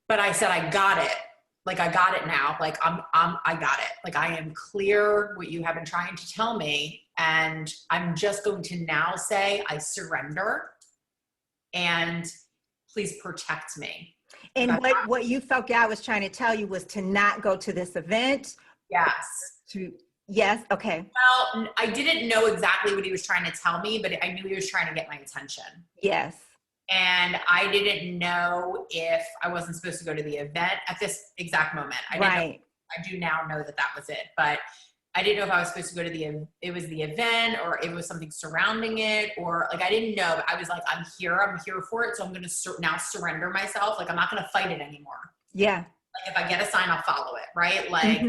but I said, I got it. Like, I got it now. Like, I got it. Like, I am clear what you have been trying to tell me. And I'm just going to now say, I surrender and please protect me. And what you felt God was trying to tell you was to not go to this event? Yes. Yes. Okay. Well, I didn't know exactly what he was trying to tell me, but I knew he was trying to get my attention. Yes. And I didn't know if I wasn't supposed to go to the event at this exact moment. I didn't know. I do now know that that was it, but I didn't know if I was supposed to go to it was the event or it was something surrounding it, or like, I didn't know, but I was like, I'm here for it. So I'm going to now surrender myself. Like, I'm not going to fight it anymore. Yeah. Like, if I get a sign, I'll follow it. Right. Like,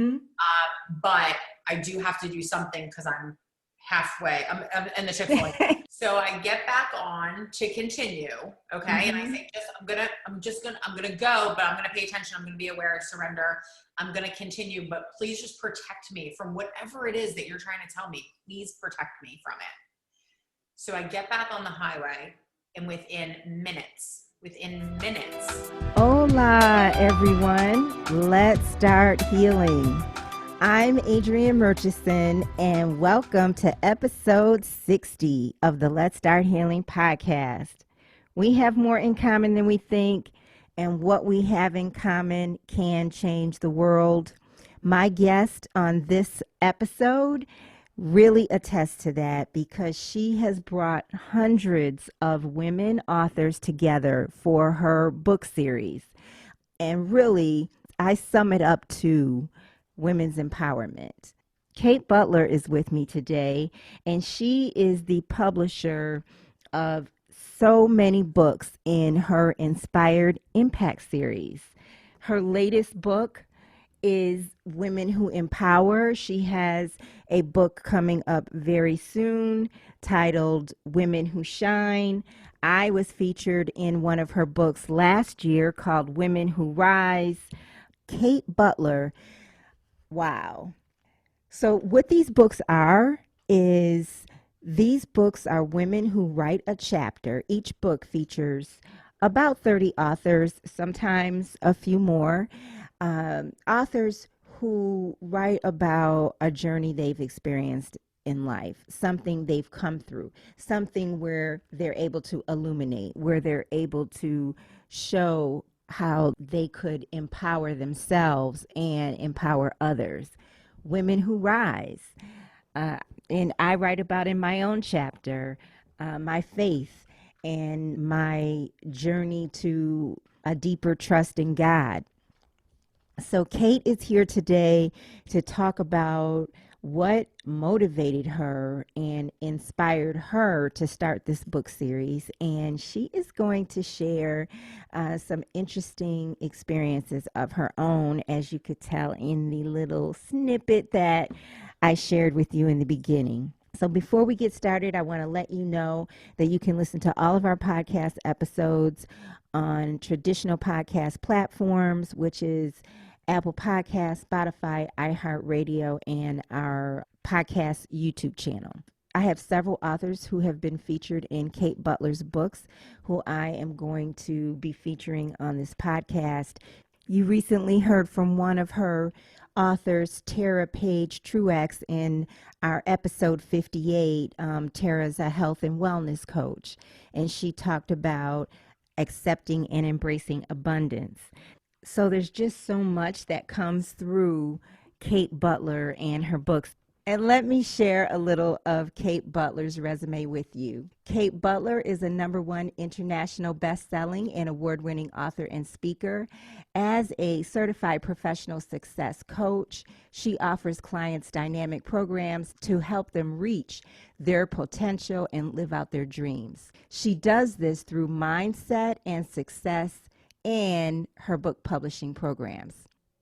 but I do have to do something because I'm halfway. I'm in the Chick-fil-A. So I get back on to continue. Okay. And I say, I'm going to go, but I'm going to pay attention. I'm going to be aware of surrender. I'm going to continue, but please just protect me from whatever it is that you're trying to tell me. Please protect me from it. So I get back on the highway, and within minutes. Hola, everyone. Let's start healing. I'm Adrianne Murchison, and welcome to episode 60 of the Let's Start Healing podcast. We have more in common than we think, and what we have in common can change the world. My guest on this episode really attests to that because she has brought hundreds of women authors together for her book series. And really, I sum it up to women's empowerment. Kate Butler is with me today, and she is the publisher of so many books in her Inspired Impact series. Her latest book is Women Who Empower. She has a book coming up very soon titled Women Who Shine. I was featured in one of her books last year called Women Who Rise. Kate Butler. Wow. So what these books are is these books are women who write a chapter. Each book features about 30 authors, sometimes a few more. Authors who write about a journey they've experienced in life, something they've come through, something where they're able to illuminate, where they're able to show how they could empower themselves and empower others. Women who rise. And I write about in my own chapter, my faith and my journey to a deeper trust in God. So Kate is here today to talk about what motivated her and inspired her to start this book series. And she is going to share some interesting experiences of her own, as you could tell in the little snippet that I shared with you in the beginning. So before we get started, I want to let you know that you can listen to all of our podcast episodes on traditional podcast platforms, which is Apple Podcasts, Spotify, iHeartRadio, and our podcast YouTube channel. I have several authors who have been featured in Kate Butler's books, who I am going to be featuring on this podcast. You recently heard from one of her authors, Tara Page Truax, in our episode 58. Tara's a health and wellness coach, and she talked about accepting and embracing abundance. So there's just so much that comes through Kate Butler and her books. And let me share a little of Kate Butler's resume with you. Kate Butler is a #1 international best-selling and award-winning author and speaker. As a certified professional success coach, she offers clients dynamic programs to help them reach their potential and live out their dreams. She does this through mindset and success and her book publishing programs.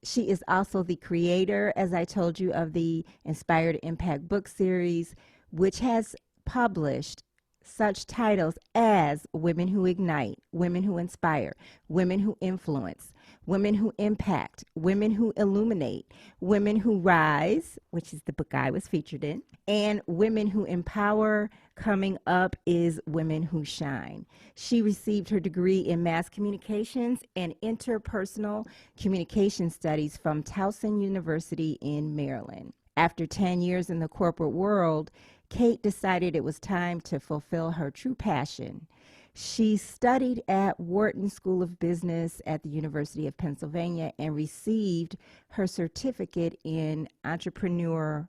She is also the creator, as I told you, of the Inspired Impact book series, which has published such titles as Women Who Ignite, Women Who Inspire, Women Who Influence, Women Who Impact, Women Who Illuminate, Women Who Rise, which is the book I was featured in, and Women Who Empower. Coming up is Women Who Shine. She received her degree in mass communications and interpersonal communication studies from Towson University in Maryland. After 10 years in the corporate world, Kate decided it was time to fulfill her true passion. She studied at Wharton School of Business at the University of Pennsylvania and received her certificate in entrepreneur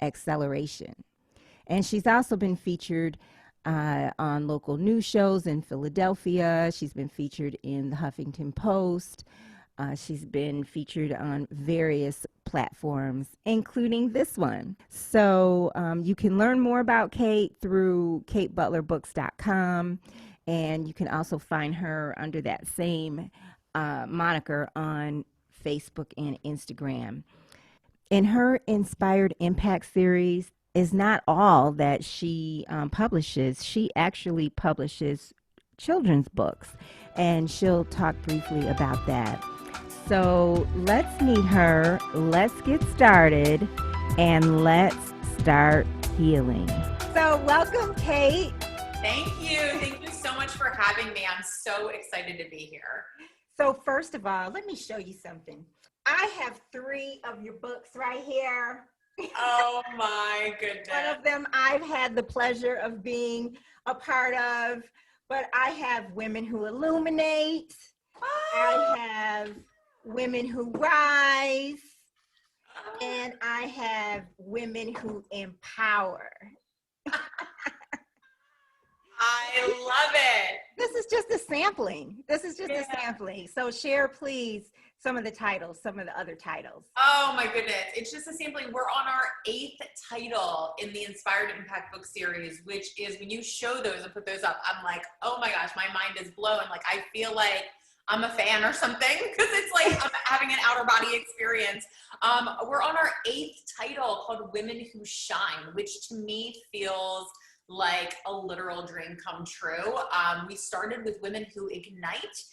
acceleration. And she's also been featured on local news shows in Philadelphia. She's been featured in the Huffington Post. She's been featured on various platforms, including this one. So you can learn more about Kate through katebutlerbooks.com, and you can also find her under that same moniker on Facebook and Instagram. In her Inspired Impact series is not all that she publishes. She actually publishes children's books, and she'll talk briefly about that. So let's meet her, let's get started, and let's start healing. So welcome, Kate. Thank you. Thank you so much for having me. I'm so excited to be here. So first of all, let me show you something. I have 3 of your books right here. Oh my goodness. One of them I've had the pleasure of being a part of, but I have Women Who Illuminate. I have Women Who Rise, and I have Women Who Empower. I love it. This is just a sampling. A sampling. So share, please, some of the titles, some of the other titles. Oh my goodness. It's just a sampling. We're on our 8th title in the Inspired Impact book series, which is, when you show those and put those up, I'm like, oh my gosh, my mind is blown. Like, I feel like I'm a fan or something, because it's like I'm having an outer body experience. We're on our 8th title called Women Who Shine, which to me feels like a literal dream come true. We started with Women Who Ignite,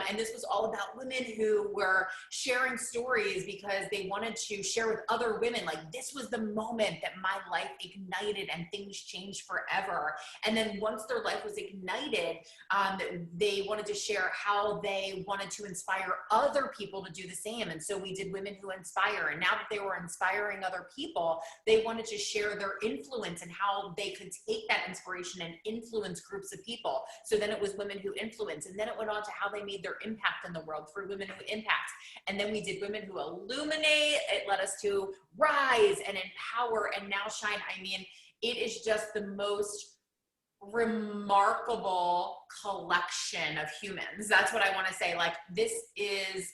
and this was all about women who were sharing stories because they wanted to share with other women, like, this was the moment that my life ignited and things changed forever. And then once their life was ignited, they wanted to share how they wanted to inspire other people to do the same. And so we did Women Who Inspire. And now that they were inspiring other people, they wanted to share their influence and how they could take that inspiration and influence groups of people. So then it was Women Who Influence. And then it went on to how they made their impact in the world through Women Who Impact. And then we did Women Who Illuminate. It led us to Rise and Empower and now Shine. I mean, it is just the most remarkable collection of humans. That's what I want to say. Like, this is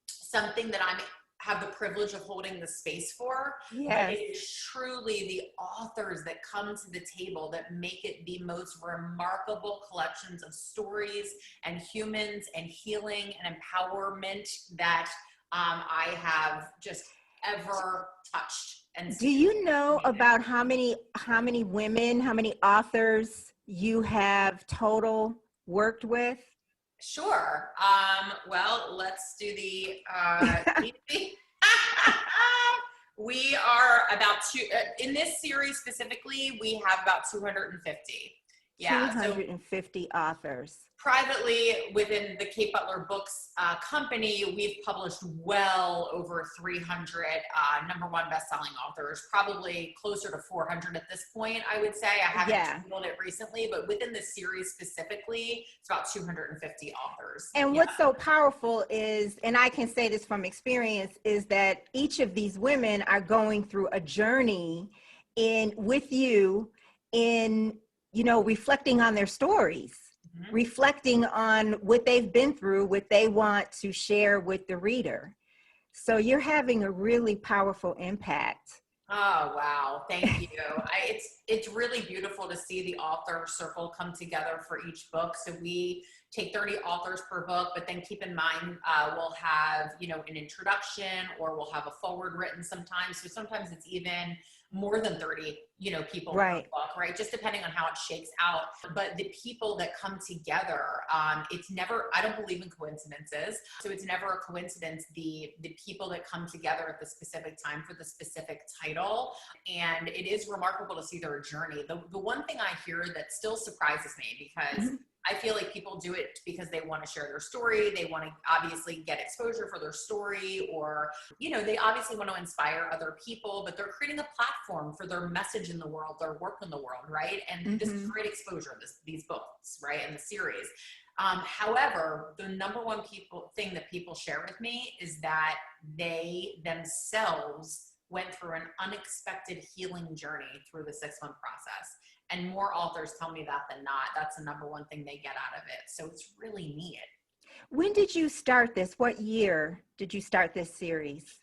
something that I have the privilege of holding the space for. Yes. But it is truly the authors that come to the table that make it the most remarkable collections of stories and humans and healing and empowerment that I have just ever touched. And do you know about how many women, how many authors you have total worked with? Sure. Well, let's do the we are about in this series specifically, we have about 250. Yeah, 250 authors. Privately within the Kate Butler Books company, we've published well over 300 number 1 best-selling authors, probably closer to 400 at this point, I would say. I haven't totaled it recently, but within the series specifically, it's about 250 authors. And what's so powerful is, and I can say this from experience, is that each of these women are going through a journey with you in, reflecting on their stories. Mm-hmm. Reflecting on what they've been through, what they want to share with the reader. So you're having a really powerful impact. Oh, wow. Thank you. It's really beautiful to see the author circle come together for each book. So we take 30 authors per book, but then keep in mind, we'll have, an introduction, or we'll have a forward written sometimes. So sometimes it's even more than 30, people per book, right? Just depending on how it shakes out. But the people that come together, it's never, I don't believe in coincidences. So it's never a coincidence, the people that come together at the specific time for the specific title. And it is remarkable to see their journey. The one thing I hear that still surprises me, because I feel like people do it because they want to share their story. They want to obviously get exposure for their story, or, they obviously want to inspire other people, but they're creating a platform for their message in the world, their work in the world, right? And this is great exposure, these books, right? And the series. However, the number one thing that people share with me is that they themselves went through an unexpected healing journey through the 6-month process. And more authors tell me that than not. That's the number one thing they get out of it. So it's really neat. When did you start this? What year did you start this series?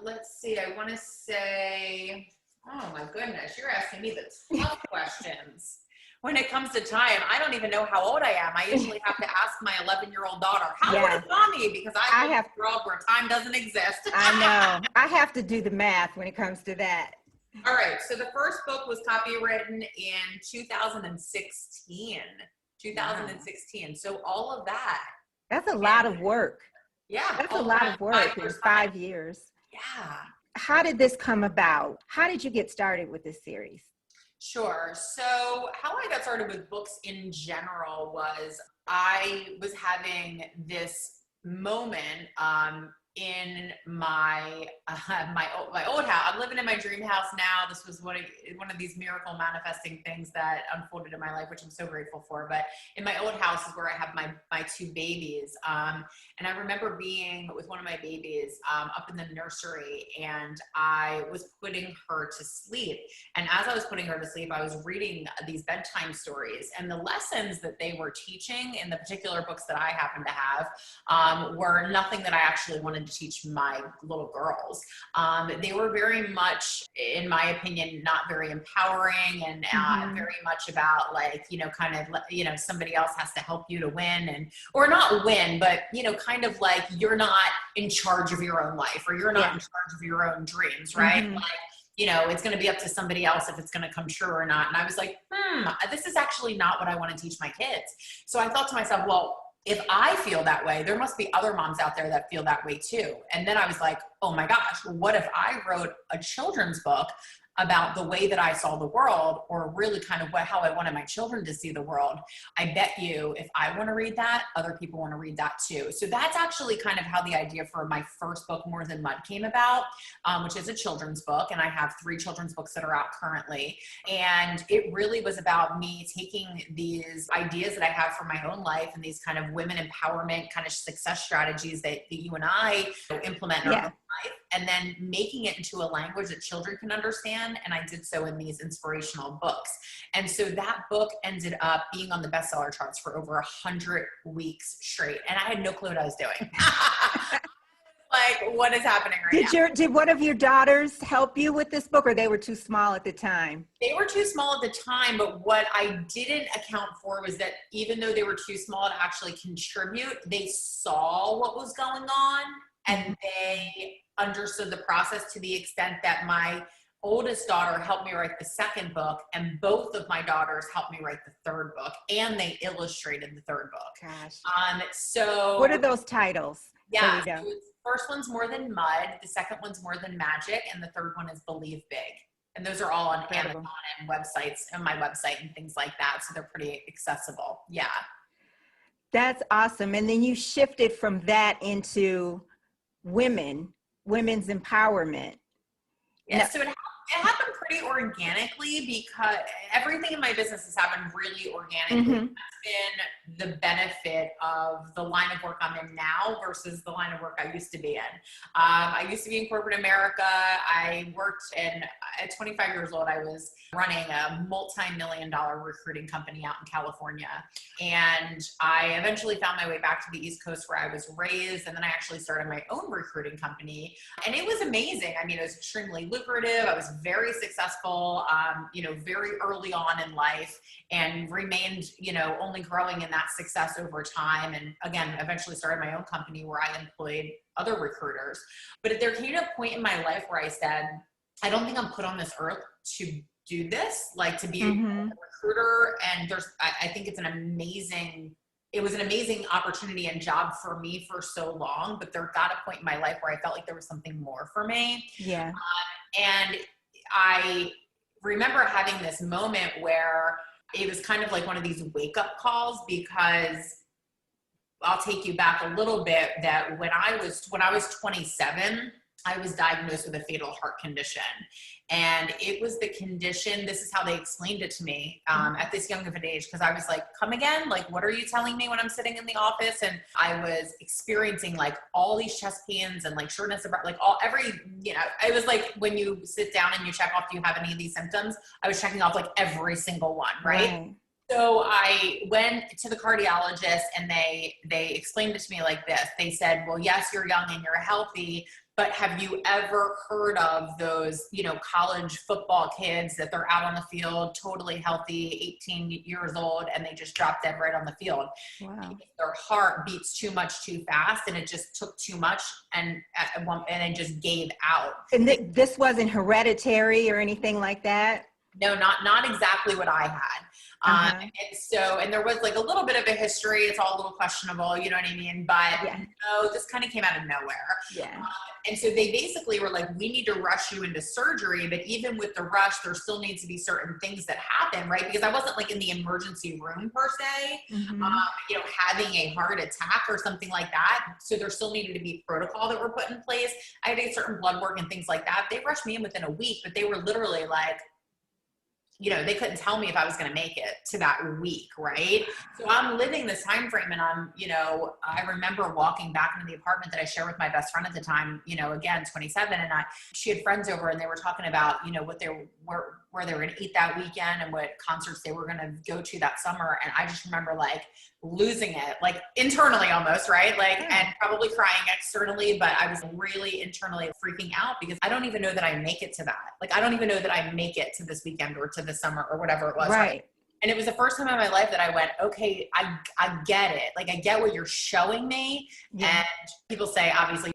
Let's see. I want to say, oh my goodness, you're asking me the tough questions. When it comes to time, I don't even know how old I am. I usually have to ask my 11-year-old daughter, how old is mommy? Because I live in a world where time doesn't exist. I know. I have to do the math when it comes to that. All right. So the first book was copywritten in 2016. 2016. Wow. So all of that. That's a lot of work. Yeah. That's a lot of work in 5 years. Yeah. How did this come about? How did you get started with this series? Sure. So how I got started with books in general was I was having this moment in my old house. I'm living in my dream house now. This was one of these miracle manifesting things that unfolded in my life, which I'm so grateful for. But in my old house is where I have my 2 babies. And I remember being with one of my babies up in the nursery, and I was putting her to sleep. And as I was putting her to sleep, I was reading these bedtime stories, and the lessons that they were teaching in the particular books that I happened to have were nothing that I actually wanted to teach my little girls. They were very much, in my opinion, not very empowering, and very much about somebody else has to help you to win, or not win, but, kind of like you're not in charge of your own life, or you're not in charge of your own dreams, right? Like, it's going to be up to somebody else if it's going to come true or not. And I was like, this is actually not what I want to teach my kids. So I thought to myself, well, if I feel that way, there must be other moms out there that feel that way too. And then I was like, oh my gosh, what if I wrote a children's book about the way that I saw the world, or really kind of how I wanted my children to see the world? I bet you if I want to read that, other people want to read that too. So that's actually kind of how the idea for my first book, More Than Mud, came about, which is a children's book. And I have 3 children's books that are out currently. And it really was about me taking these ideas that I have for my own life, and these kind of women empowerment kind of success strategies that you and I implement in our own life, and then making it into a language that children can understand. And I did so in these inspirational books. And so that book ended up being on the bestseller charts for over 100 weeks straight. And I had no clue what I was doing. Like, what is happening right now? Did one of your daughters help you with this book, or they were too small at the time? They were too small at the time, but what I didn't account for was that even though they were too small to actually contribute, they saw what was going on, and they understood the process to the extent that my oldest daughter helped me write the 2nd book, and both of my daughters helped me write the 3rd book, and they illustrated the 3rd book. Gosh. So what are those titles? Yeah. So the first one's More Than Mud. The 2nd one's More Than Magic. And the 3rd one is Believe Big. And those are all on Amazon and websites, and my website and things like that. So they're pretty accessible. Yeah. That's awesome. And then you shifted from that into women's empowerment. Yeah. So it happened pretty organically, because everything in my business has happened really organically. That's been the benefit of the line of work I'm in now versus the line of work I used to be in. I used to be in corporate America. I worked at 25 years old, I was running a multi-million-dollar recruiting company out in California. And I eventually found my way back to the East Coast where I was raised. And then I actually started my own recruiting company. And it was amazing. I mean, it was extremely lucrative. I was very successful, very early on in life, and remained, only growing in that success over time. And again, eventually started my own company where I employed other recruiters. But there came a point in my life where I said, I don't think I'm put on this earth to do this, like to be a recruiter. And I think it was an amazing opportunity and job for me for so long, but there got a point in my life where I felt like there was something more for me. Yeah. And I remember having this moment where it was kind of like one of these wake up calls, because I'll take you back a little bit, that when I was 27, I was diagnosed with a fatal heart condition. And it was the condition, this is how they explained it to me at this young of an age, because I was like, come again? Like, what are you telling me when I'm sitting in the office? And I was experiencing like all these chest pains and like shortness of breath, like it was like when you sit down and you check off, do you have any of these symptoms? I was checking off like every single one, right? So I went to the cardiologist, and they explained it to me like this. They said, well, yes, you're young and you're healthy, but have you ever heard of those, college football kids that they're out on the field, totally healthy, 18 years old, and they just drop dead right on the field? Wow. Their heart beats too much too fast, and it just took too much, and it just gave out. And this wasn't hereditary or anything like that? No, not exactly what I had. And there was like a little bit of a history. It's all a little questionable, you know what I mean? But no, this kind of came out of nowhere. Yeah. And so they basically were like, we need to rush you into surgery. But even with the rush, there still needs to be certain things that happen, right? Because I wasn't like in the emergency room per se, having a heart attack or something like that. So there still needed to be protocol that were put in place. I had to get certain blood work and things like that. They rushed me in within a week, but they were literally like, they couldn't tell me if I was going to make it to that week. Right. So I'm living this time frame, and I remember walking back into the apartment that I shared with my best friend at the time, again, 27. And she had friends over, and they were talking about, where they were going to eat that weekend and what concerts they were going to go to that summer. And I just remember like losing it, like internally almost, right? Like, and probably crying externally, but I was really internally freaking out, because I don't even know that I make it to that. Like, I don't even know that I make it to this weekend or to the summer or whatever it was. Right. And it was the first time in my life that I went, okay, I get it. Like, I get what you're showing me. Yeah. And people say, obviously,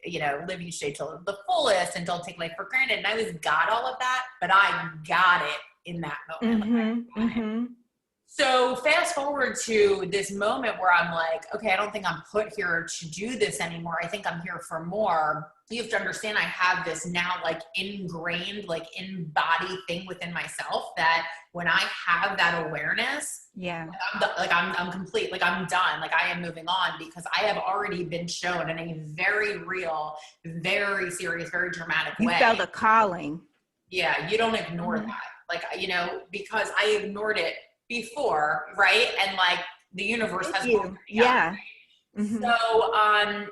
live each day till the fullest and don't take life for granted. And I got all of that, but I got it in that moment. So fast forward to this moment where I'm like, okay, I don't think I'm put here to do this anymore. I think I'm here for more. You have to understand, I have this now like ingrained, like embodied thing within myself that when I have that awareness, I'm complete, like I'm done, like I am moving on, because I have already been shown in a very real, very serious, very dramatic way. You felt a calling. Yeah, you don't ignore that. Like, because I ignored it before, right? And like the universe has worked me out.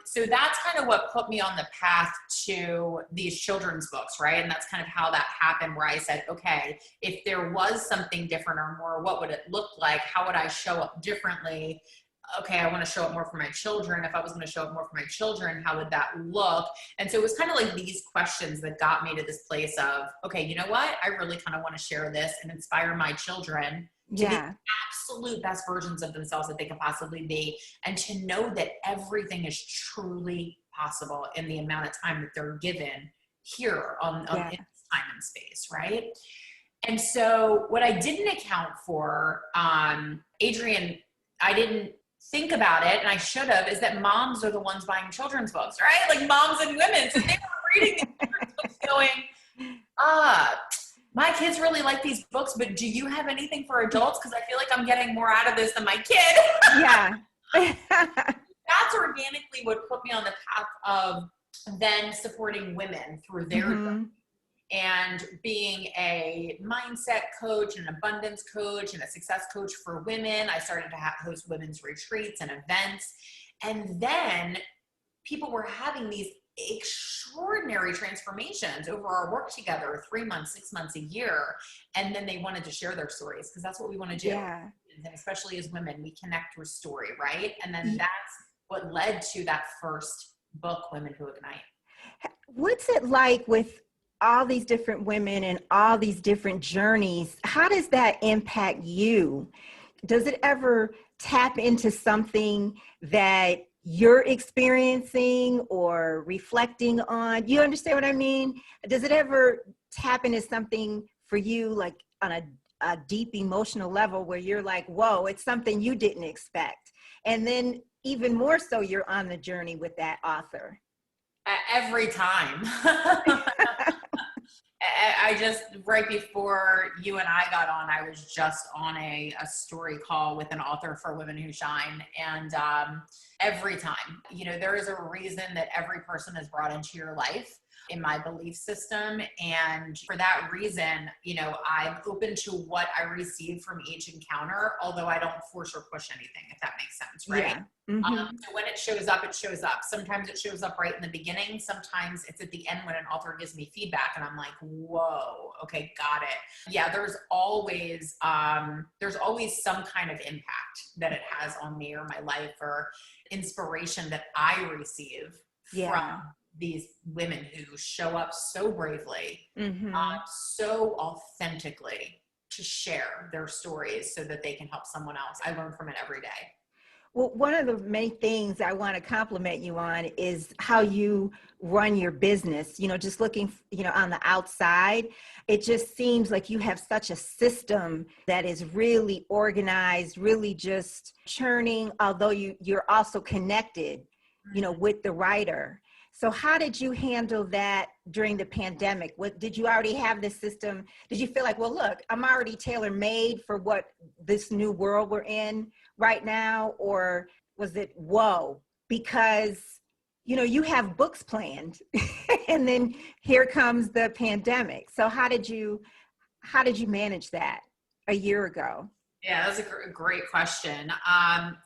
So that's kind of what put me on the path to these children's books, right? And that's kind of how that happened, where I said, okay, if there was something different or more, what would it look like? How would I show up differently? Okay, I want to show up more for my children. If I was going to show up more for my children, how would that look? And so it was kind of like these questions that got me to this place of, okay, you know what? I really kind of want to share this and inspire my children to be the absolute best versions of themselves that they could possibly be, and to know that everything is truly possible in the amount of time that they're given here in this time and space, right? And so what I didn't account for, Adrianne, I didn't think about it, and I should have, is that moms are the ones buying children's books, right? Like moms and women. So they were reading these children's books going, my kids really like these books, but do you have anything for adults? Because I feel like I'm getting more out of this than my kid. Yeah. That's organically what put me on the path of then supporting women through their journey, and being a mindset coach, an abundance coach, and a success coach for women. I started to host women's retreats and events. And then people were having these extraordinary transformations over our work together, 3 months, 6 months, a year. And then they wanted to share their stories, because that's what we want to do. Yeah. And especially as women, we connect through story, right? And then that's what led to that first book, Women Who Ignite. What's it like with all these different women and all these different journeys, how does that impact you? Does it ever tap into something that you're experiencing or reflecting on? You understand what I mean? Does it ever tap into something for you, like on a deep emotional level where you're like, whoa, it's something you didn't expect? And then even more so, you're on the journey with that author. Every time. I just, right before you and I got on, I was just on a story call with an author for Women Who Shine. And every time, there is a reason that every person is brought into your life in my belief system. And for that reason, I'm open to what I receive from each encounter, although I don't force or push anything, if that makes sense, right? Yeah. Mm-hmm. So when it shows up, it shows up. Sometimes it shows up right in the beginning. Sometimes it's at the end when an author gives me feedback and I'm like, whoa, okay, got it. Yeah, there's always some kind of impact that it has on me or my life, or inspiration that I receive from these women who show up so bravely, so authentically to share their stories so that they can help someone else. I learn from it every day. Well, one of the main things I want to compliment you on is how you run your business. Just looking, on the outside, it just seems like you have such a system that is really organized, really just churning, although you're also connected, with the writer. So how did you handle that during the pandemic? Did you already have this system? Did you feel like, well, look, I'm already tailor-made for what this new world we're in right now? Or was it, whoa, because, you have books planned and then here comes the pandemic. So how did you manage that a year ago? Yeah, that's a great question.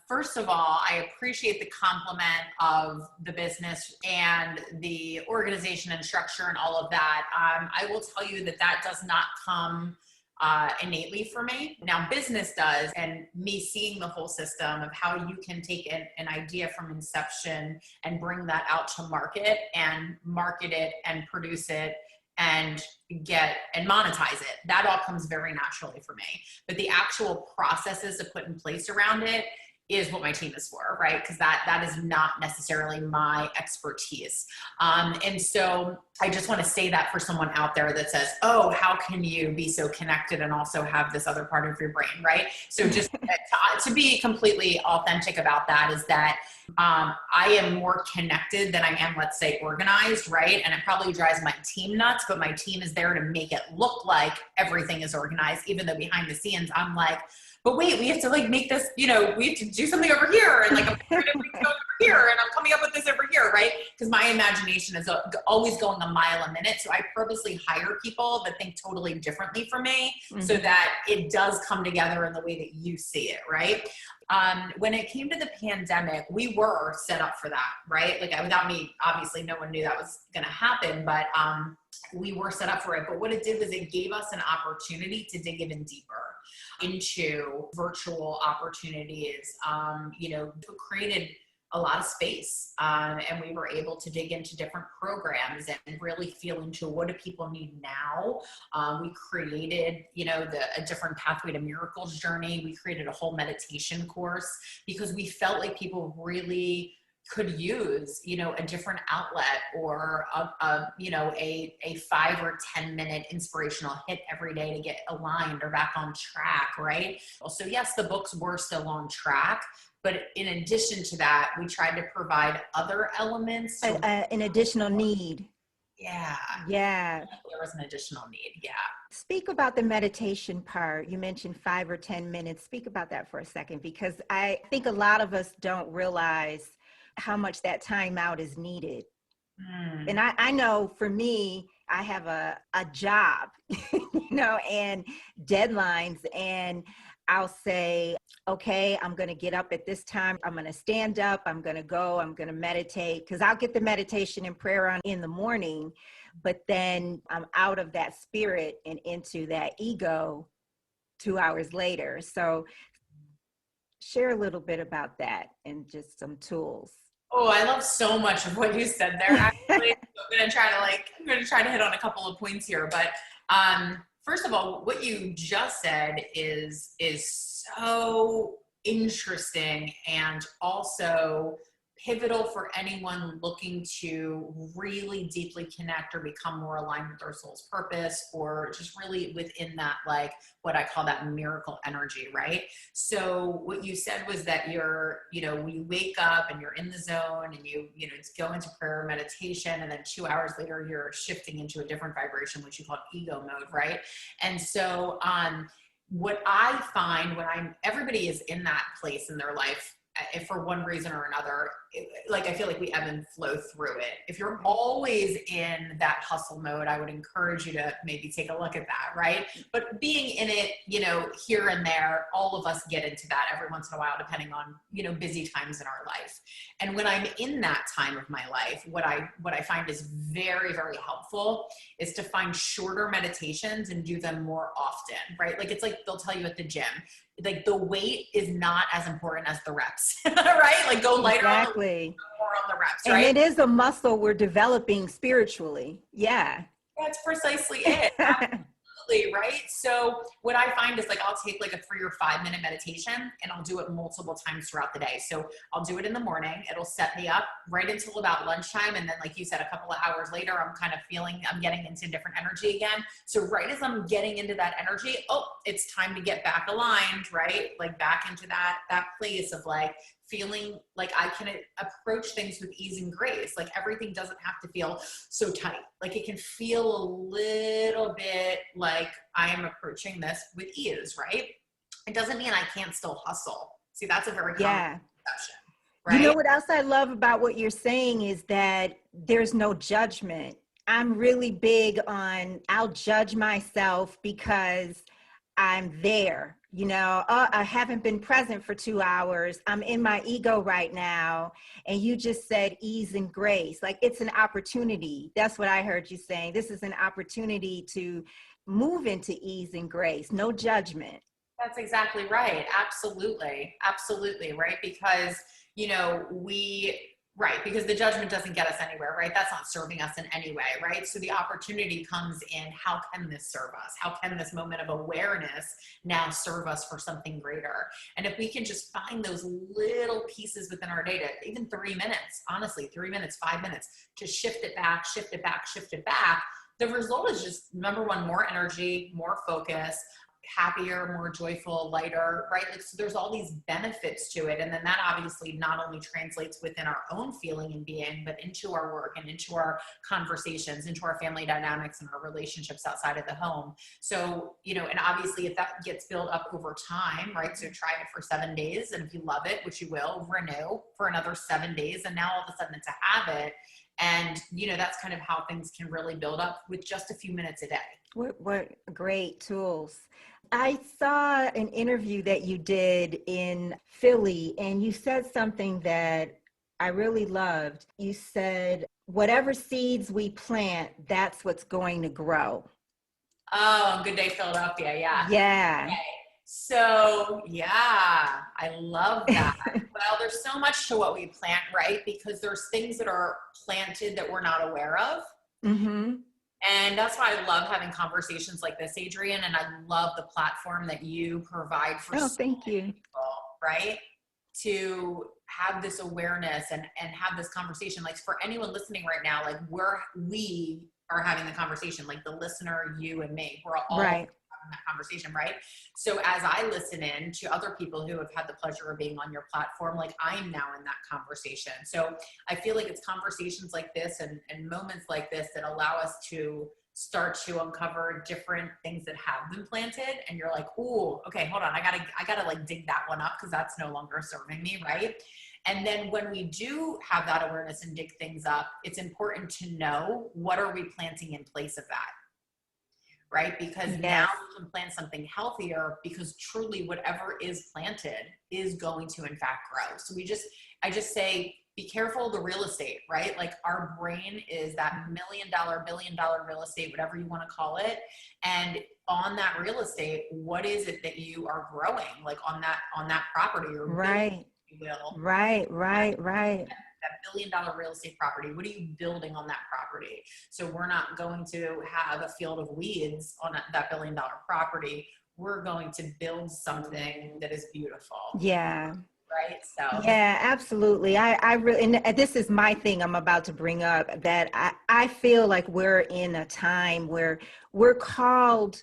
First of all, I appreciate the compliment of the business and the organization and structure and all of that. I will tell you that does not come innately for me. Now, business does, and me seeing the whole system of how you can take an idea from inception and bring that out to market it and produce it and monetize it. That all comes very naturally for me. But the actual processes to put in place around it is what my team is for, right? Because that is not necessarily my expertise. And so I just want to say that for someone out there that says, oh, how can you be so connected and also have this other part of your brain, right? So just to be completely authentic about that is that I am more connected than I am, let's say, organized, right? And it probably drives my team nuts, but my team is there to make it look like everything is organized, even though behind the scenes, I'm like, but wait, we have to make this, we have to do something over here. And I'm trying to go over here and I'm coming up with this over here, right? Because my imagination is always going a mile a minute. So I purposely hire people that think totally differently from me so that it does come together in the way that you see it, right? When it came to the pandemic, we were set up for that, right? Without me, obviously no one knew that was going to happen, but we were set up for it. But what it did was it gave us an opportunity to dig even deeper into virtual opportunities, created a lot of space. And we were able to dig into different programs and really feel into what do people need now. We created, a different Pathway to Miracles journey. We created a whole meditation course because we felt like people really could use, a different outlet or a 5 or 10 minute inspirational hit every day to get aligned or back on track, right? So yes, the books were still on track, but in addition to that, we tried to provide other elements. An additional need. Yeah. There was an additional need. Yeah. Speak about the meditation part. You mentioned 5 or 10 minutes. Speak about that for a second, because I think a lot of us don't realize how much that time out is needed. And I know for me, I have a job, and deadlines, and I'll say, okay, I'm going to get up at this time. I'm going to stand up. I'm going to go. I'm going to meditate, because I'll get the meditation and prayer on in the morning, but then I'm out of that spirit and into that ego 2 hours later. So share a little bit about that and just some tools. Oh, I love so much of what you said there. Actually, I'm gonna try to hit on a couple of points here. But first of all, what you just said is so interesting and also pivotal for anyone looking to really deeply connect or become more aligned with their soul's purpose, or just really within that, like what I call that miracle energy, right? So what you said was that when you wake up and you're in the zone and you go into prayer meditation, and then 2 hours later, you're shifting into a different vibration, which you call ego mode, right? And so, what I find when everybody is in that place in their life, if for one reason or another, I feel like we ebb and flow through it. If you're always in that hustle mode, I would encourage you to maybe take a look at that, right? But being in it, here and there, all of us get into that every once in a while, depending on, busy times in our life. And when I'm in that time of my life, what I find is very, very helpful is to find shorter meditations and do them more often, right? Like, it's like they'll tell you at the gym, like the weight is not as important as the reps, right? Like go lighter exactly. more on the reps, right? And it is a muscle we're developing spiritually. Yeah. That's precisely it. Absolutely, right? So what I find is I'll take a 3 or 5 minute meditation and I'll do it multiple times throughout the day. So I'll do it in the morning. It'll set me up right until about lunchtime. And then, like you said, a couple of hours later, I'm kind of feeling I'm getting into different energy again. So right as I'm getting into that energy, it's time to get back aligned, right? Like back into that place of feeling like I can approach things with ease and grace. Like everything doesn't have to feel so tight. Like it can feel a little bit like I am approaching this with ease, right? It doesn't mean I can't still hustle. See, that's a very common perception, right? You know what else I love about what you're saying is that there's no judgment. I'm really big on, I'll judge myself because I'm there. I haven't been present for 2 hours. I'm in my ego right now. And you just said ease and grace. Like it's an opportunity. That's what I heard you saying. This is an opportunity to move into ease and grace. No judgment. That's exactly right. Absolutely. Absolutely. Right. Because, because the judgment doesn't get us anywhere, right? That's not serving us in any way, right? So the opportunity comes in, how can this serve us? How can this moment of awareness now serve us for something greater? And if we can just find those little pieces within our day, to even 3 minutes, honestly, 3 minutes, 5 minutes, to shift it back, the result is just, number one, more energy, more focus, happier, more joyful, lighter, right? So there's all these benefits to it. And then that obviously not only translates within our own feeling and being, but into our work and into our conversations, into our family dynamics and our relationships outside of the home. So, and obviously if that gets built up over time, right? So try it for 7 days. And if you love it, which you will, renew for another 7 days. And now all of a sudden it's a habit. And, that's kind of how things can really build up with just a few minutes a day. What great tools. I saw an interview that you did in Philly, and you said something that I really loved. You said, whatever seeds we plant, that's what's going to grow. Oh, Good Day Philadelphia. Yeah. Yeah. Okay. So yeah, I love that. Well, there's so much to what we plant, right? Because there's things that are planted that we're not aware of. Mm-hmm. And that's why I love having conversations like this, Adrianne. And I love the platform that you provide for thank you. people, right? To have this awareness and have this conversation. Like for anyone listening right now, like we are having the conversation, like the listener, you and me, we're all right. having that conversation, right? So as I listen in to other people who have had the pleasure of being on your platform, like I'm now in that conversation. So I feel like it's conversations like this and moments like this that allow us to start to uncover different things that have been planted. And you're like, oh, okay, hold on. I gotta like dig that one up because that's no longer serving me, right? And then when we do have that awareness and dig things up, it's important to know, what are we planting in place of that? Right? Because now we can plant something healthier, because truly whatever is planted is going to in fact grow. So I just say, be careful of the real estate, right? Like our brain is that $1 million, $1 billion real estate, whatever you want to call it. And on that real estate, what is it that you are growing, like on that property or right. building, if you will. Right. that $1 billion real estate property, what are you building on that property? So we're not going to have a field of weeds on that $1 billion property. We're going to build something that is beautiful. Yeah. Right. So yeah, absolutely. I really, and this is my thing I'm about to bring up, that I feel like we're in a time where we're called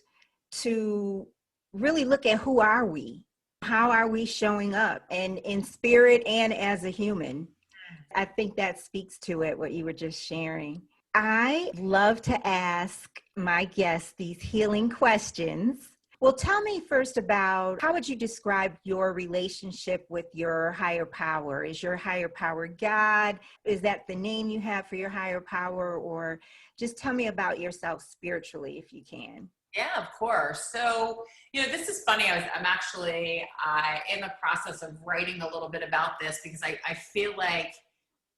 to really look at who are we? How are we showing up, and in spirit and as a human? I think that speaks to it, what you were just sharing. I love to ask my guests these healing questions. Well, tell me first about, how would you describe your relationship with your higher power? Is your higher power God? Is that the name you have for your higher power? Or just tell me about yourself spiritually, if you can. yeah, of course. So, this is funny. I'm actually in the process of writing a little bit about this, because I feel like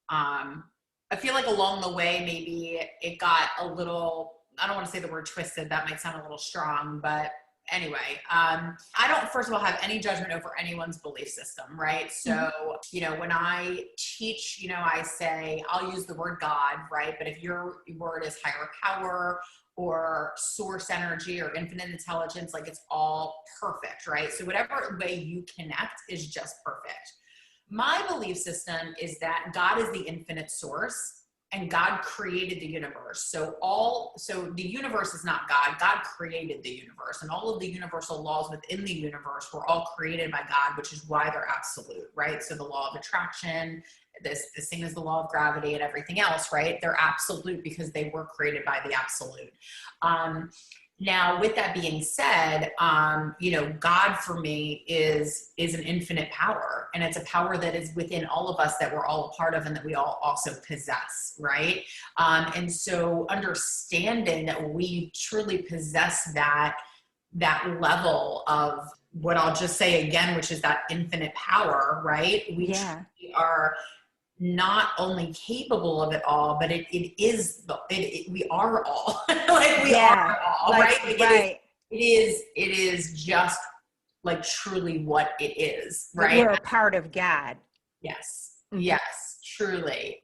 along the way, maybe it got a little, I don't want to say the word twisted. That might sound a little strong, but anyway, I don't, first of all, have any judgment over anyone's belief system, right? So, when I teach, I say, I'll use the word God, right? But if your word is higher power or source energy or infinite intelligence, like, it's all perfect, right? So whatever way you connect is just perfect. My belief system is that God is the infinite source, and God created the universe. So the universe is not God. God created the universe, and all of the universal laws within the universe were all created by God, which is why they're absolute, right? So the law of attraction, the same as the law of gravity and everything else, right? They're absolute because they were created by the absolute. Now, with that being said, God for me is an infinite power, and it's a power that is within all of us, that we're all a part of, and that we all also possess, right? And so understanding that we truly possess that level of what I'll just say again, which is that infinite power, right? We are not only capable of it all, but we are all like we are all, right? Like, it is just like truly what it is, right? We're a part of God. Yes. Mm-hmm. Yes, truly.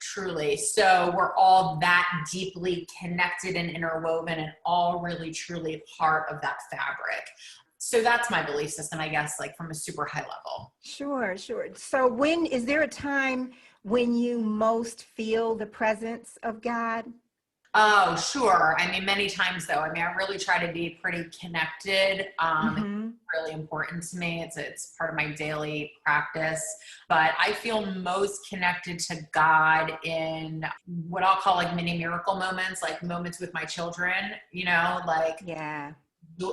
So we're all that deeply connected and interwoven, and all really truly part of that fabric. So that's my belief system, I guess, like from a super high level. Sure. So is there a time when you most feel the presence of God? Oh, sure. I mean, many times though. I mean, I really try to be pretty connected. It's really important to me. It's part of my daily practice. But I feel most connected to God in what I'll call like mini miracle moments, like moments with my children,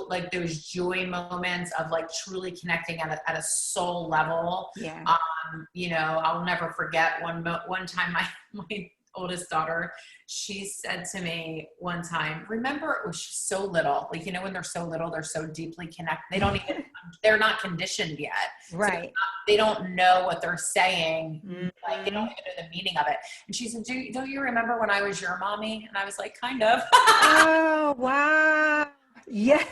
like those joy moments of like truly connecting at a soul level. Yeah. I'll never forget one time my oldest daughter, she said to me one time, remember, she's so little, like, when they're so little, they're so deeply connected. They're not conditioned yet. Right. So they don't know what they're saying. Like, they don't even know the meaning of it. And she said, don't you remember when I was your mommy? And I was like, kind of. Oh, wow. Yeah.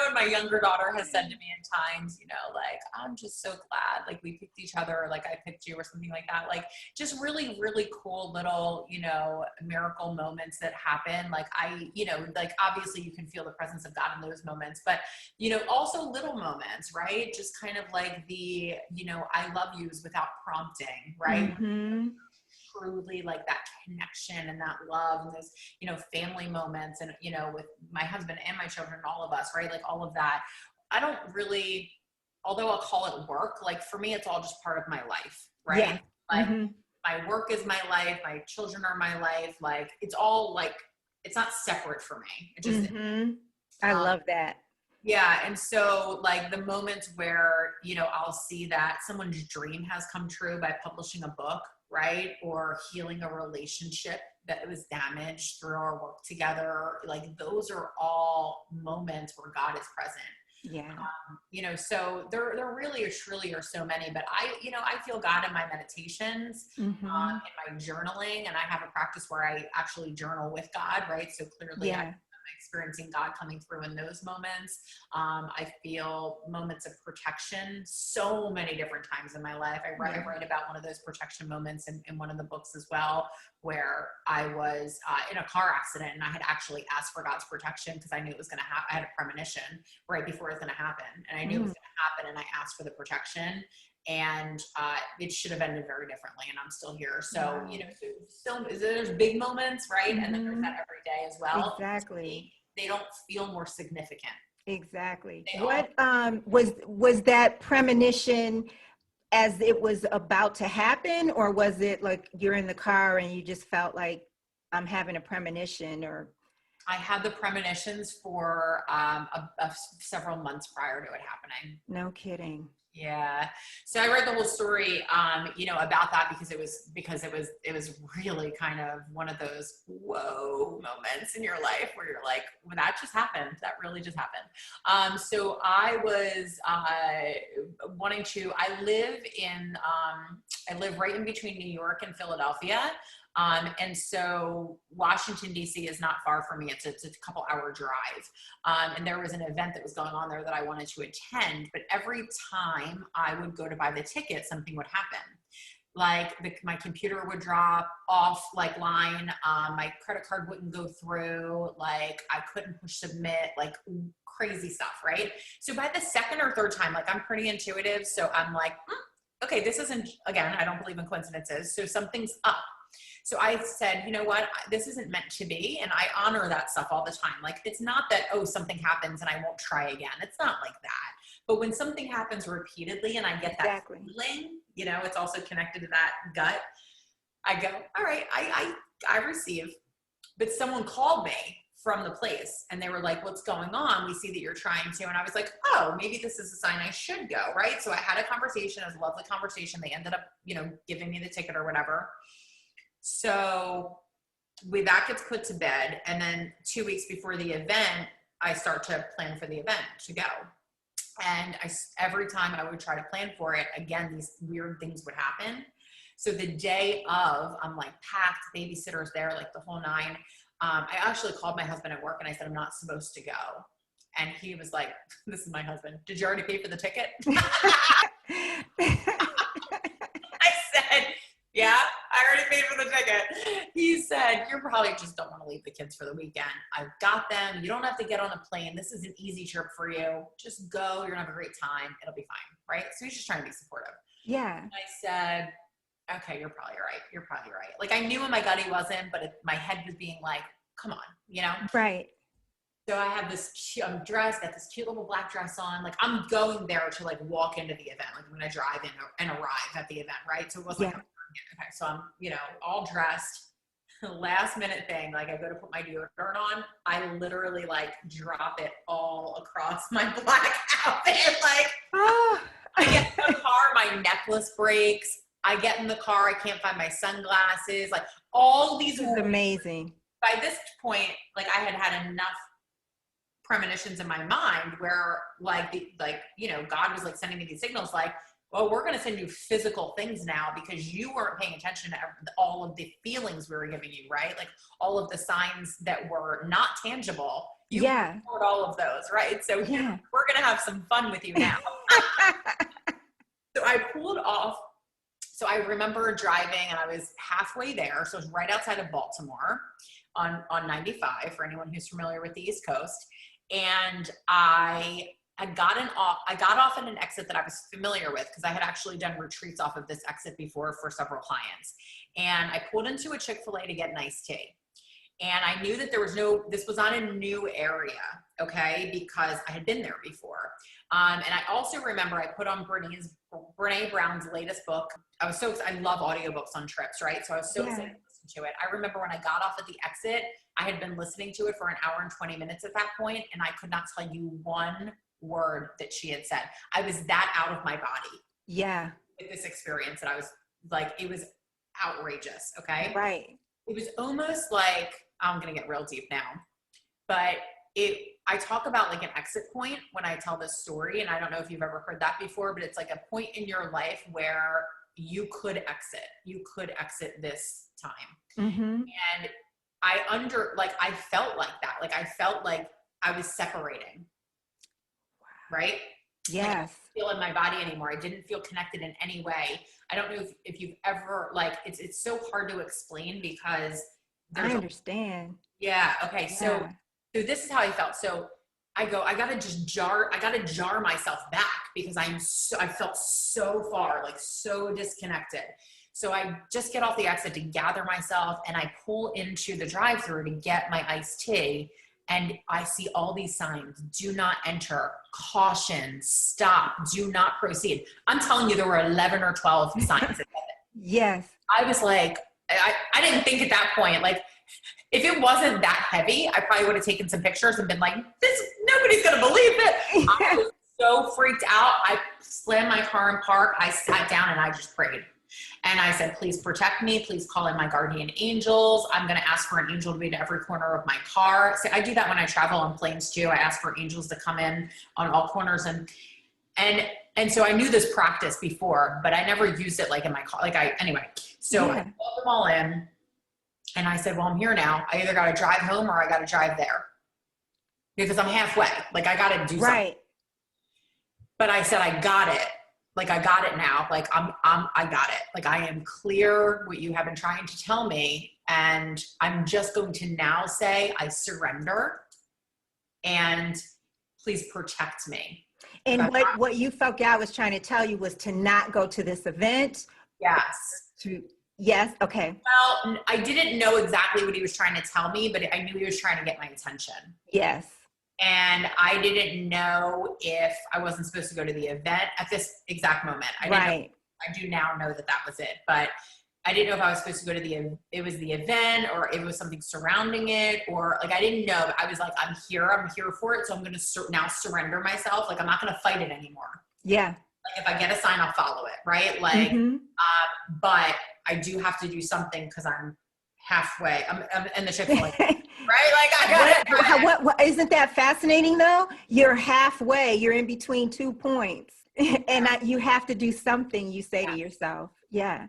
And my younger daughter has said to me in times, like, I'm just so glad, like, we picked each other, or like I picked you, or something like that. Like, just really, really cool little, miracle moments that happen. Like, like, obviously you can feel the presence of God in those moments, but, also little moments, right? Just kind of like the, I love yous without prompting, right? Mm-hmm. Truly like that connection and that love, and those, family moments, and, with my husband and my children, and all of us, right? Like, all of that. I don't really, although I'll call it work, like, for me, it's all just part of my life, right? Yeah. Like, my work is my life. My children are my life. Like, it's all like, it's not separate for me. It just, I love that. Yeah. And so, like, the moments where, I'll see that someone's dream has come true by publishing a book, right? Or healing a relationship that was damaged through our work together. Like, those are all moments where God is present. Yeah. So there really or truly are so many, but I feel God in my meditations, in my journaling, and I have a practice where I actually journal with God, right? So clearly I have experiencing God coming through in those moments. I feel moments of protection so many different times in my life. I write about one of those protection moments in one of the books as well, where I was in a car accident and I had actually asked for God's protection because I knew it was going to happen. I had a premonition right before it was going to happen, and I knew it was going to happen, and I asked for the protection. And it should have ended very differently, and I'm still here. So, so there's big moments, right? And then there's that every day as well. Exactly. They don't feel more significant. Exactly. What was that premonition as it was about to happen, or was it like you're in the car and you just felt like I'm having a premonition? Or I had the premonitions for several months prior to it happening. No kidding. Yeah. So I read the whole story, about that because it was really kind of one of those whoa moments in your life where you're like, well, that just happened. That really just happened. So I was I live right in between New York and Philadelphia. And so Washington, D.C. is not far from me. It's a couple hour drive. And there was an event that was going on there that I wanted to attend, but every time I would go to buy the ticket, something would happen. Like my computer would drop off line. My credit card wouldn't go through. Like I couldn't push submit, like crazy stuff. Right. So by the second or third time, like I'm pretty intuitive. So I'm like, okay, this isn't, again, I don't believe in coincidences. So something's up. So I said, you know what, this isn't meant to be. And I honor that stuff all the time. Like, it's not that, something happens and I won't try again. It's not like that. But when something happens repeatedly and I get that feeling, it's also connected to that gut, I go, all right, I receive. But someone called me from the place and they were like, what's going on? We see that you're trying to. And I was like, oh, maybe this is a sign I should go. Right. So I had a conversation. It was a lovely conversation. They ended up, giving me the ticket or whatever. So that gets put to bed. And then 2 weeks before the event, I start to plan for the event to go. And every time I would try to plan for it, again, these weird things would happen. So the day of, I'm like packed, babysitter's there, like the whole nine. I actually called my husband at work and I said, I'm not supposed to go. And he was like, this is my husband. Did you already pay for the ticket? I said, yeah, I already paid for the ticket. He said, you probably just don't want to leave the kids for the weekend. I've got them. You don't have to get on a plane. This is an easy trip for you. Just go. You're going to have a great time. It'll be fine. Right. So he's just trying to be supportive. Yeah. And I said, okay, you're probably right. You're probably right. Like I knew in my gut he wasn't, but my head was being like, come on, Right. So I have I'm dressed, got this cute little black dress on. Like I'm going there to like walk into the event. Like I'm going to drive in and arrive at the event. Right. So it wasn't like, okay, so I'm, all dressed, last minute thing. Like I go to put my deodorant on. I literally like drop it all across my black outfit. Like I get in the car, my necklace breaks. I get in the car. I can't find my sunglasses. Like all these. This is amazing. By this point, like I had enough premonitions in my mind where God was like sending me these signals like, well, we're going to send you physical things now because you weren't paying attention to all of the feelings we were giving you, right? Like all of the signs that were not tangible. You ignored all of those, right? So we're going to have some fun with you now. So I pulled off. So I remember driving and I was halfway there. So it was right outside of Baltimore on 95 for anyone who's familiar with the East Coast. And I got off at an exit that I was familiar with because I had actually done retreats off of this exit before for several clients. And I pulled into a Chick-fil-A to get an iced tea. And I knew that this was on a new area, okay, because I had been there before. And I also remember I put on Brene Brown's latest book. I was so excited. I love audiobooks on trips, right? So I was so excited to listen to it. I remember when I got off at the exit, I had been listening to it for an hour and 20 minutes at that point, and I could not tell you one word that she had said. I was that out of my body. Yeah. With this experience that I was like, it was outrageous. Okay. Right. It was almost like, I'm going to get real deep now, but I talk about like an exit point when I tell this story. And I don't know if you've ever heard that before, but it's like a point in your life where you could exit this time. Mm-hmm. And I felt like that. Like I felt like I was separating. Right? Yes. Like I didn't feel in my body anymore. I didn't feel connected in any way. I don't know if you've ever, like, it's so hard to explain because I understand. Yeah. Okay. Yeah. So this is how I felt. So I gotta jar myself back because I felt so far, like so disconnected. So I just get off the exit to gather myself and I pull into the drive-thru to get my iced tea. And I see all these signs: do not enter, caution, stop, do not proceed. I'm telling you, there were 11 or 12 signs. Yes. I was like, I didn't think at that point, like, if it wasn't that heavy, I probably would have taken some pictures and been like, nobody's going to believe it. I was so freaked out. I slammed my car in park. I sat down and I just prayed. And I said, please protect me. Please call in my guardian angels. I'm going to ask for an angel to be to every corner of my car. So I do that when I travel on planes too. I ask for angels to come in on all corners. And so I knew this practice before, but I never used it like in my car. Anyway, so I called them all in and I said, well, I'm here now. I either got to drive home or I got to drive there because I'm halfway. Like I got to do something. But I said, I got it. Like, I got it now. Like, I got it. Like, I am clear what you have been trying to tell me. And I'm just going to now say, I surrender and please protect me. And what you felt God was trying to tell you was to not go to this event? Yes. Yes. Okay. Well, I didn't know exactly what he was trying to tell me, but I knew he was trying to get my attention. Yes. And I didn't know if I wasn't supposed to go to the event at this exact moment. I do now know that that was it, but I didn't know if I was supposed to go to the event or it was something surrounding it, or like, I didn't know. I was like, I'm here for it. So I'm going to now surrender myself. Like, I'm not going to fight it anymore. Yeah. Like, if I get a sign, I'll follow it. Right. Like, but I do have to do something because I'm halfway. I'm in the Chick-fil-A. Right? Like, what isn't that fascinating though? You're halfway, you're in between 2 points and you have to do something, you say to yourself. Yeah.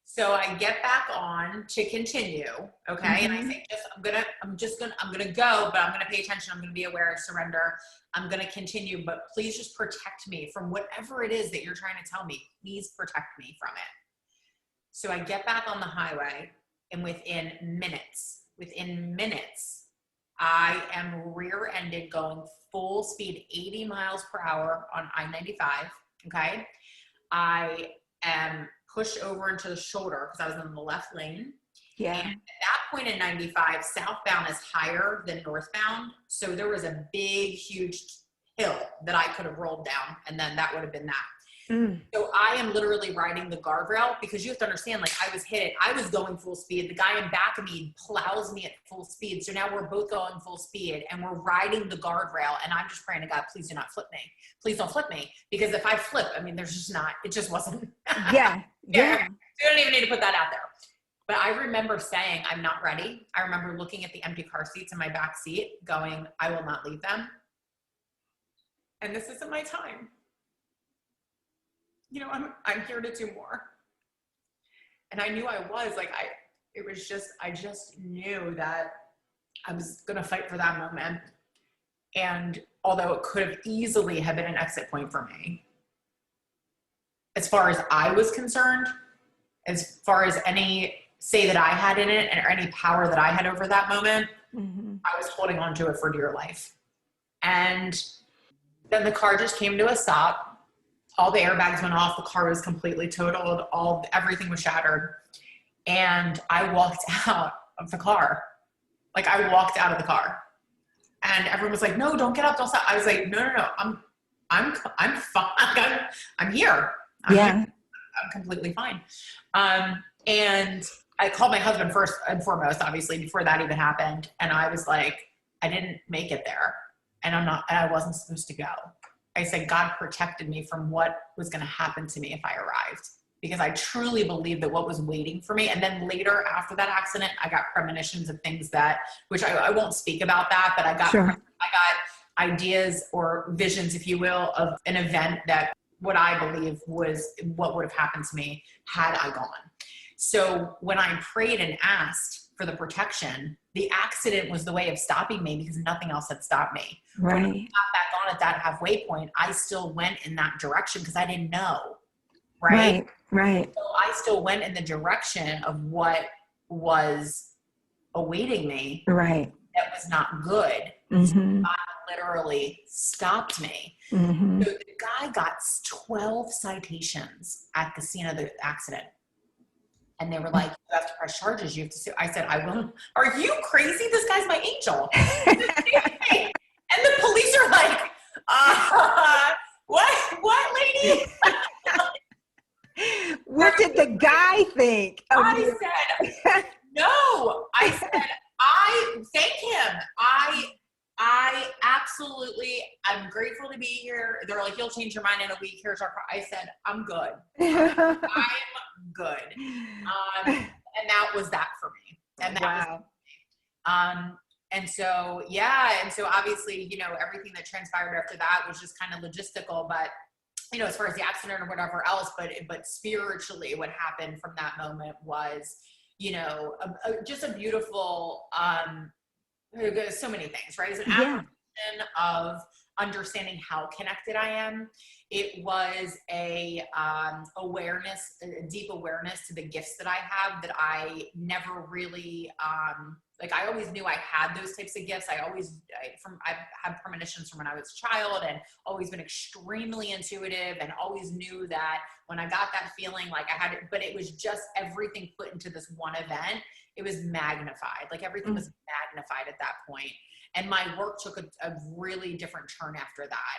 So I get back on to continue. Okay. And I say, I'm going to go, but I'm going to pay attention. I'm going to be aware of surrender. I'm going to continue, but please just protect me from whatever it is that you're trying to tell me. Please protect me from it. So I get back on the highway and within minutes, I am rear-ended going full speed, 80 miles per hour on I-95, okay? I am pushed over into the shoulder because I was in the left lane. Yeah. And at that point in 95, southbound is higher than northbound. So there was a big, huge hill that I could have rolled down, and then that would have been that. So I am literally riding the guardrail because you have to understand, like, I was hit. I was going full speed. The guy in back of me plows me at full speed. So now we're both going full speed and we're riding the guardrail. And I'm just praying to God, please do not flip me. Please don't flip me. Because if I flip, I mean, it just wasn't. Yeah. You don't even need to put that out there. But I remember saying, I'm not ready. I remember looking at the empty car seats in my back seat going, I will not leave them. And this isn't my time. You know, I'm here to do more. And I knew I was like, I just knew that I was going to fight for that moment. And although it could have easily have been an exit point for me, as far as I was concerned, as far as any say that I had in it or any power that I had over that moment, I was holding on to it for dear life. And then the car just came to a stop. All the airbags went off. The car was completely totaled. Everything was shattered. And I walked out of the car. Like, I walked out of the car. And everyone was like, no, don't get up. Don't stop. I was like, no. I'm fine. I'm here. I'm completely fine. And I called my husband first and foremost, obviously, before that even happened. And I was like, I didn't make it there. And I wasn't supposed to go. I said, God protected me from what was going to happen to me if I arrived, because I truly believed that what was waiting for me. And then later after that accident, I got premonitions of things which I won't speak about that, but I got ideas or visions, if you will, of an event that what I believe was what would have happened to me had I gone. So when I prayed and asked, for the protection. The accident was the way of stopping me because nothing else had stopped me. Right. When I got back on at that halfway point, I still went in that direction because I didn't know. Right. Right. So I still went in the direction of what was awaiting me. Right. That was not good. Mm-hmm. God literally stopped me. Mm-hmm. So the guy got 12 citations at the scene of the accident. And they were like, you have to press charges. You have to sue. I said, I will. Are you crazy? This guy's my angel. And the police are like, what lady? What did the guy think? I said, no. I said, I thank him. I absolutely, I'm grateful to be here. They're like, you'll change your mind in a week. Here's our, I said, I'm good. I'm good. And that was that for me. And that was, and so, yeah. And so obviously, you know, everything that transpired after that was just kind of logistical, but you know, as far as the accident or whatever else, but spiritually what happened from that moment was, you know, just a beautiful, so many things, right? It's an affirmation of understanding how connected I am. It was a awareness, a deep awareness to the gifts that I have that I never really, like I always knew I had those types of gifts. I've had premonitions from when I was a child and always been extremely intuitive and always knew that when I got that feeling, like I had it, but it was just everything put into this one event. It was magnified. Like everything was magnified at that point. And my work took a really different turn after that.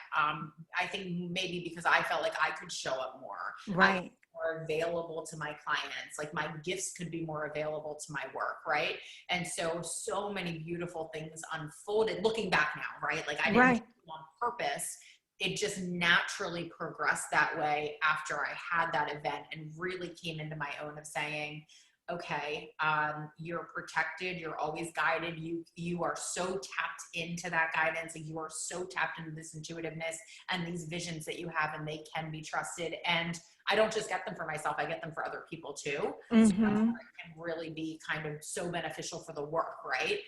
I think maybe because I felt like I could show up more. Right. More available to my clients. Like my gifts could be more available to my work. Right. And so many beautiful things unfolded looking back now, right? Like I didn't do it on purpose. It just naturally progressed that way after I had that event and really came into my own of saying, okay, you're protected. You're always guided. You are so tapped into that guidance. And you are so tapped into this intuitiveness and these visions that you have, and they can be trusted. And I don't just get them for myself. I get them for other people too. So it can really be kind of so beneficial for the work. Right.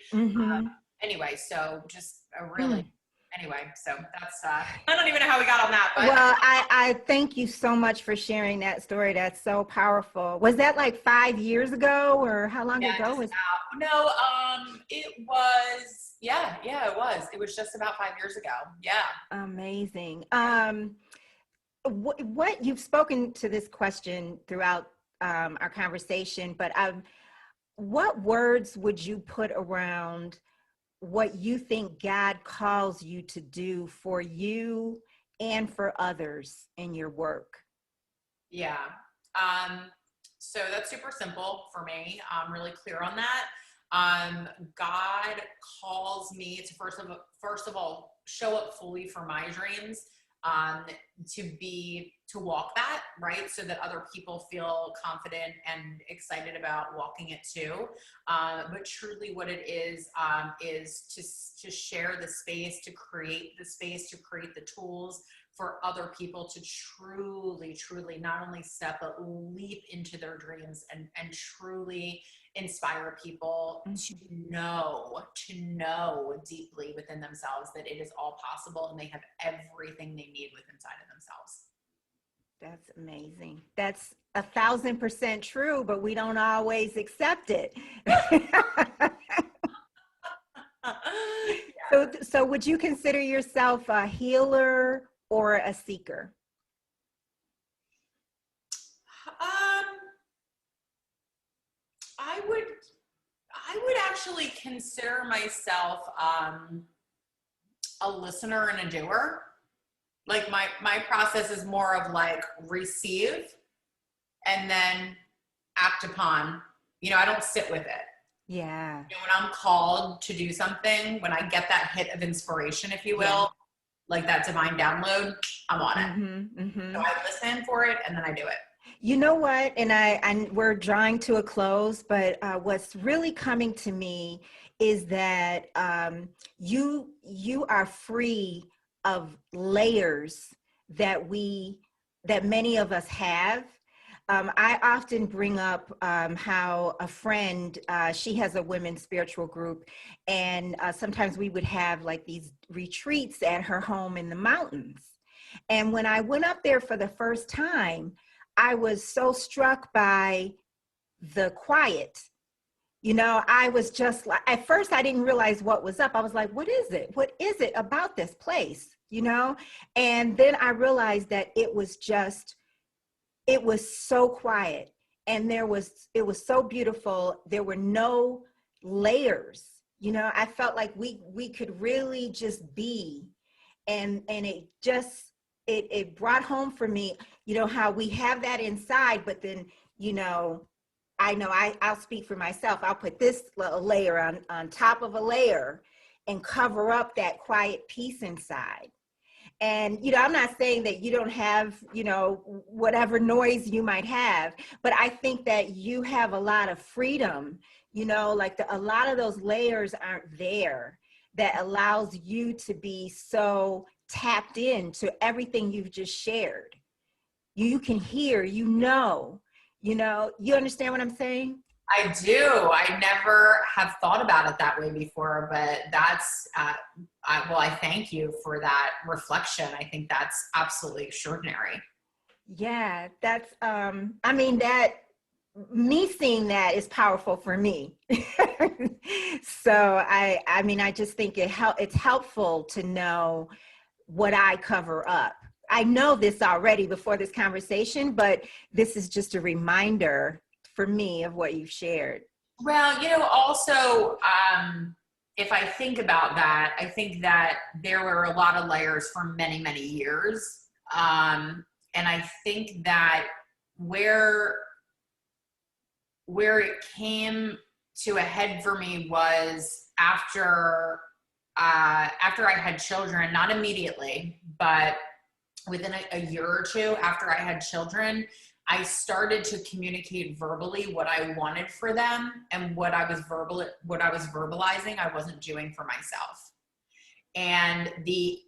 Anyway, so just a really, anyway, so that's, I don't even know how we got on that. But. Well, I thank you so much for sharing that story. That's so powerful. Was that like 5 years ago or how long ago was No, it was, it was. It was just about 5 years ago. Yeah. Amazing. What you've spoken to this question throughout our conversation, but what words would you put around what you think God calls you to do for you and for others in your work? Yeah. So that's super simple for me. I'm really clear on that. God calls me to first of all, show up fully for my dreams, to walk that, right? So that other people feel confident and excited about walking it too. But truly what it is to share the space, to create the space, to create the tools for other people to truly not only step, but leap into their dreams and truly inspire people to know deeply within themselves that it is all possible and they have everything they need within inside of themselves. That's amazing. That's 1,000% true, but we don't always accept it. So would you consider yourself a healer or a seeker? I would actually consider myself a listener and a doer. Like my process is more of like receive and then act upon. You know, I don't sit with it. Yeah. You know, when I'm called to do something, when I get that hit of inspiration, if you will, like that divine download, I'm on it. So I listen for it and then I do it. You know what? And we're drawing to a close, but what's really coming to me is that you are free of layers that many of us have. I often bring up how a friend, she has a women's spiritual group, and sometimes we would have like these retreats at her home in the mountains. And when I went up there for the first time, I was so struck by the quiet. You know, I was just like, at first I didn't realize what was up. I was like, what is it? What is it about this place? You know? And then I realized that it was so quiet, and it was so beautiful. There were no layers. You know, I felt like we could really just be, and it brought home for me, you know, how we have that inside, but then, you know I'll speak for myself. I'll put this little layer on top of a layer and cover up that quiet peace inside. And, you know, I'm not saying that you don't have, you know, whatever noise you might have, but I think that you have a lot of freedom, you know, like a lot of those layers aren't there, that allows you to be so tapped into everything you've just shared. You can hear, you know, you understand what I'm saying? I do. I never have thought about it that way before, but that's, I thank you for that reflection. I think that's absolutely extraordinary. Yeah, that's, I mean, me seeing that is powerful for me. So I mean, I just think it's helpful to know what I cover up. I know this already before this conversation, but this is just a reminder for me of what you've shared. Well, you know, also, if I think about that, I think that there were a lot of layers for many, many years. And I think that where it came to a head for me was after I had children, not immediately, but within a year or two after I had children, I started to communicate verbally what I wanted for them, and what I was verbalizing, I wasn't doing for myself. And the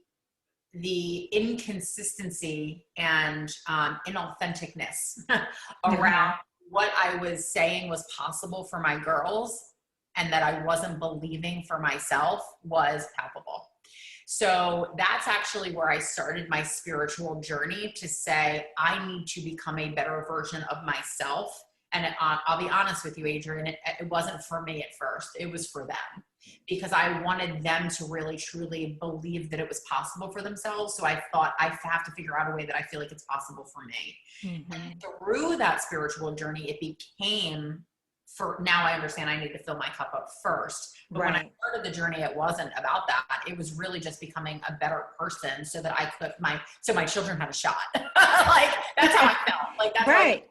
inconsistency and inauthenticness around what I was saying was possible for my girls and that I wasn't believing for myself was palpable. So that's actually where I started my spiritual journey, to say, I need to become a better version of myself. And I'll be honest with you, Adrianne, it wasn't for me at first. It was for them, because I wanted them to really, truly believe that it was possible for themselves. So I thought, I have to figure out a way that I feel like it's possible for me. Mm-hmm. And through that spiritual journey, it became, now I understand I need to fill my cup up first. But when I started the journey, it wasn't about that. It was really just becoming a better person so that I could, so my children had a shot. Like, that's how I felt. Like, that's right.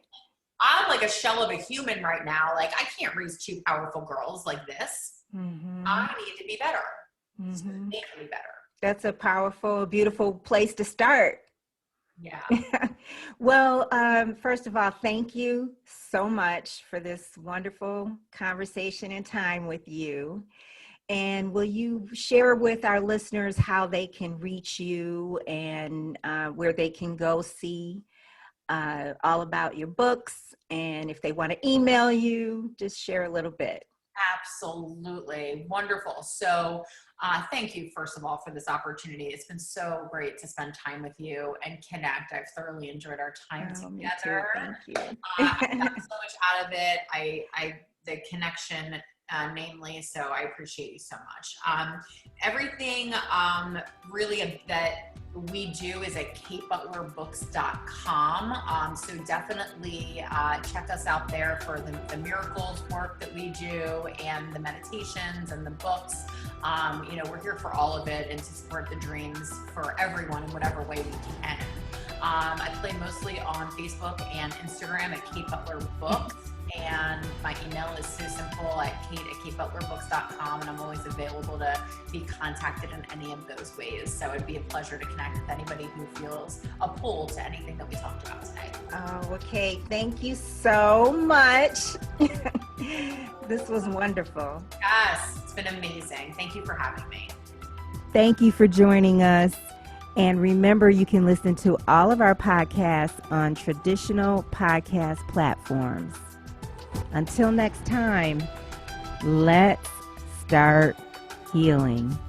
I'm like a shell of a human right now. Like, I can't raise two powerful girls like this. Mm-hmm. I need to be better. Mm-hmm. So they can be better. That's a powerful, beautiful place to start. Yeah. Well, first of all, thank you so much for this wonderful conversation and time with you. And will you share with our listeners how they can reach you, and where they can go see all about your books, and if they want to email you, just share a little bit. Absolutely. Wonderful. So thank you, first of all, for this opportunity. It's been so great to spend time with you and connect. I've thoroughly enjoyed our time together. Me too. Thank you. I got so much out of it. The connection, namely, so I appreciate you so much. Everything really that we do is at katebutlerbooks.com. So definitely check us out there for the miracles work that we do, and the meditations and the books. You know, we're here for all of it, and to support the dreams for everyone in whatever way we can. I play mostly on Facebook and Instagram at Kate Butler Books. And my email is so simple, at kate@katebutlerbooks.com, and I'm always available to be contacted in any of those ways. So it'd be a pleasure to connect with anybody who feels a pull to anything that we talked about today. Oh, okay. Thank you so much. This was wonderful. Yes, it's been amazing. Thank you for having me. Thank you for joining us. And remember, you can listen to all of our podcasts on traditional podcast platforms. Until next time, let's start healing.